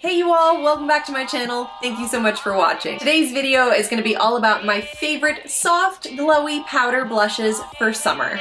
Hey you all, welcome back to my channel. Thank you so much for watching. Today's video is going to be all about my favorite soft, glowy powder blushes for summer.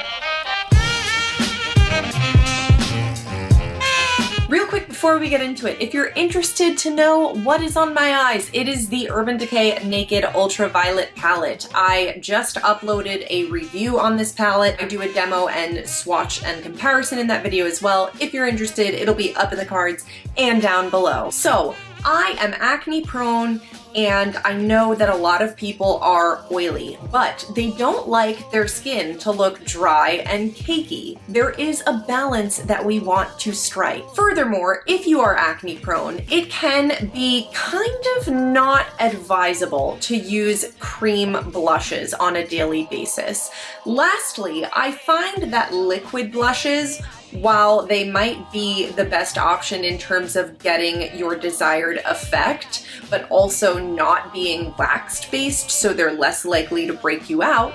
Real quick before we get into it, if you're interested to know what is on my eyes, it is the Urban Decay Naked Ultraviolet palette. I just uploaded a review on this palette. I do a demo and swatch and comparison in that video as well. If you're interested, it'll be up in the cards and down below. So, I am acne prone and I know that a lot of people are oily, but they don't like their skin to look dry and cakey. There is a balance that we want to strike. Furthermore, if you are acne prone, it can be kind of not advisable to use cream blushes on a daily basis. Lastly, I find that liquid blushes, while they might be the best option in terms of getting your desired effect, but also not being waxed based, so they're less likely to break you out,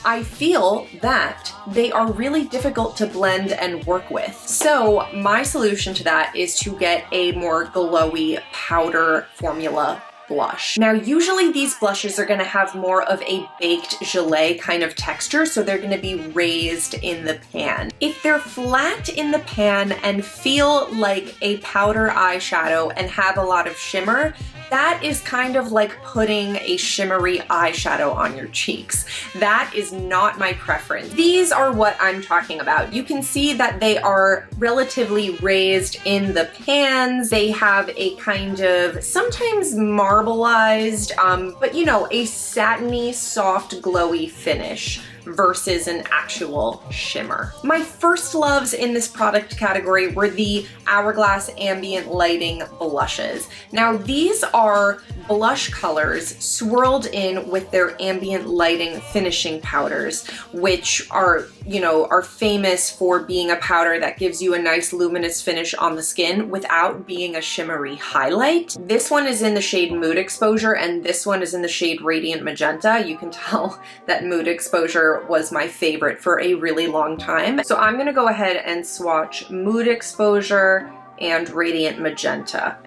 I feel that they are really difficult to blend and work with. So my solution to that is to get a more glowy powder formula blush. Now, usually these blushes are going to have more of a baked gelée kind of texture, so they're going to be raised in the pan. If they're flat in the pan and feel like a powder eyeshadow and have a lot of shimmer, that is kind of like putting a shimmery eyeshadow on your cheeks. That is not my preference. These are what I'm talking about. You can see that they are relatively raised in the pans. They have a kind of sometimes marbleized, but you know, a satiny, soft, glowy finish versus an actual shimmer. My first loves in this product category were the Hourglass Ambient Lighting blushes. Now these are blush colors swirled in with their ambient lighting finishing powders, which are, you know, are famous for being a powder that gives you a nice luminous finish on the skin without being a shimmery highlight. This one is in the shade Mood Exposure and this one is in the shade Radiant Magenta. You can tell that Mood Exposure was my favorite for a really long time. So I'm gonna go ahead and swatch Mood Exposure and Radiant Magenta.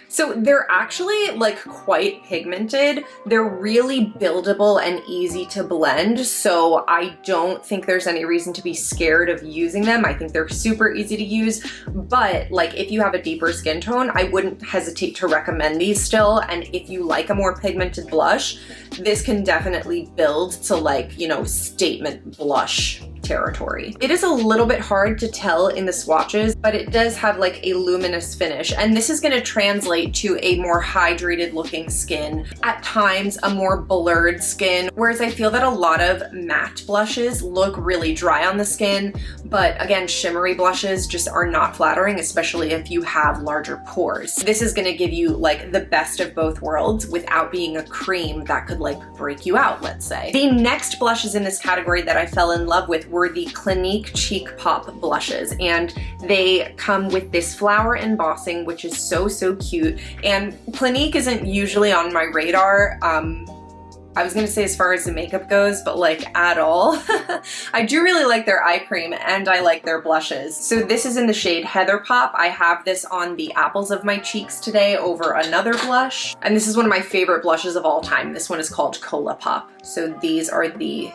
So they're actually like quite pigmented. They're really buildable and easy to blend, so I don't think there's any reason to be scared of using them. I think they're super easy to use, but like if you have a deeper skin tone, I wouldn't hesitate to recommend these still. And if you like a more pigmented blush, this can definitely build to like, you know, statement blush territory. It is a little bit hard to tell in the swatches, but it does have like a luminous finish, and this is going to translate to a more hydrated looking skin, at times a more blurred skin, whereas I feel that a lot of matte blushes look really dry on the skin, but again, shimmery blushes just are not flattering, especially if you have larger pores. This is going to give you like the best of both worlds without being a cream that could like break you out, let's say. The next blushes in this category that I fell in love with were the Clinique Cheek Pop blushes, and they come with this flower embossing, which is so cute. And Clinique isn't usually on my radar. I was gonna say as far as the makeup goes, but like at all. I do really like their eye cream and I like their blushes. So this is in the shade Heather Pop. I have this on the apples of my cheeks today over another blush. And this is one of my favorite blushes of all time. This one is called Cola Pop. So these are the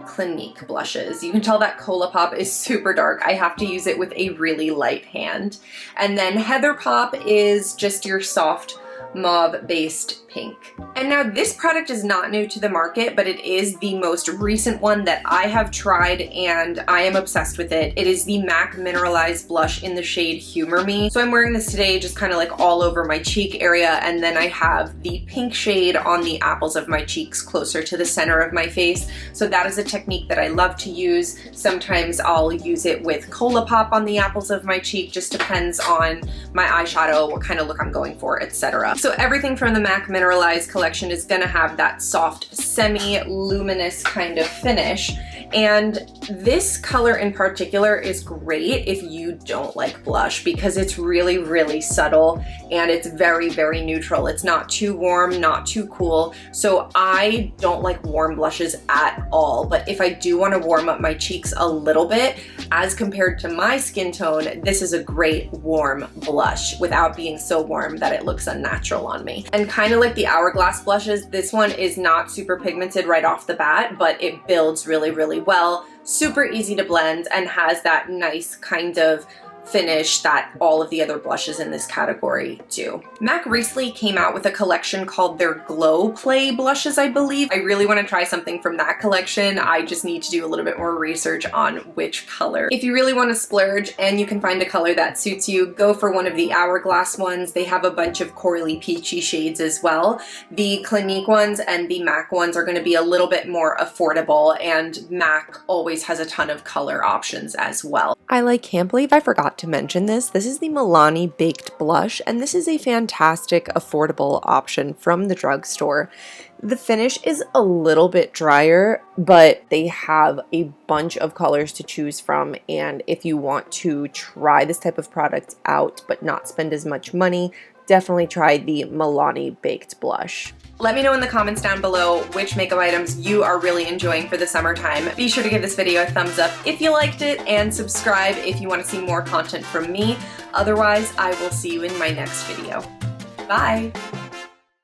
Clinique blushes. You can tell that Cola Pop is super dark. I have to use it with a really light hand. And then Heather Pop is just your soft mauve based pink. And now this product is not new to the market, but it is the most recent one that I have tried and I am obsessed with it. It is the MAC Mineralize blush in the shade Humor Me. So I'm wearing this today just kind of like all over my cheek area, and then I have the pink shade on the apples of my cheeks closer to the center of my face. So that is a technique that I love to use. Sometimes I'll use it with Cola Pop on the apples of my cheek, just depends on my eyeshadow, what kind of look I'm going for, etc. So everything from the MAC Mineralize collection is gonna have that soft, semi-luminous kind of finish. And this color in particular is great if you don't like blush, because it's really subtle and it's very neutral. It's not too warm, not too cool. So I don't like warm blushes at all. But if I do want to warm up my cheeks a little bit, as compared to my skin tone, this is a great warm blush without being so warm that it looks unnatural on me. And kind of like the Hourglass blushes, this one is not super pigmented right off the bat, but it builds really, really well. Super easy to blend and has that nice kind of finish that all of the other blushes in this category do. MAC recently came out with a collection called their Glow Play blushes, I believe. I really want to try something from that collection. I just need to do a little bit more research on which color. If you really want to splurge and you can find a color that suits you, go for one of the Hourglass ones. They have a bunch of corally peachy shades as well. The Clinique ones and the MAC ones are going to be a little bit more affordable, and MAC always has a ton of color options as well. I can't believe I forgot to mention this. This is the Milani Baked Blush, and this is a fantastic affordable option from the drugstore. The finish is a little bit drier, but they have a bunch of colors to choose from, and if you want to try this type of product out but not spend as much money, definitely try the Milani Baked Blush. Let me know in the comments down below which makeup items you are really enjoying for the summertime. Be sure to give this video a thumbs up if you liked it, and subscribe if you want to see more content from me. Otherwise, I will see you in my next video. Bye!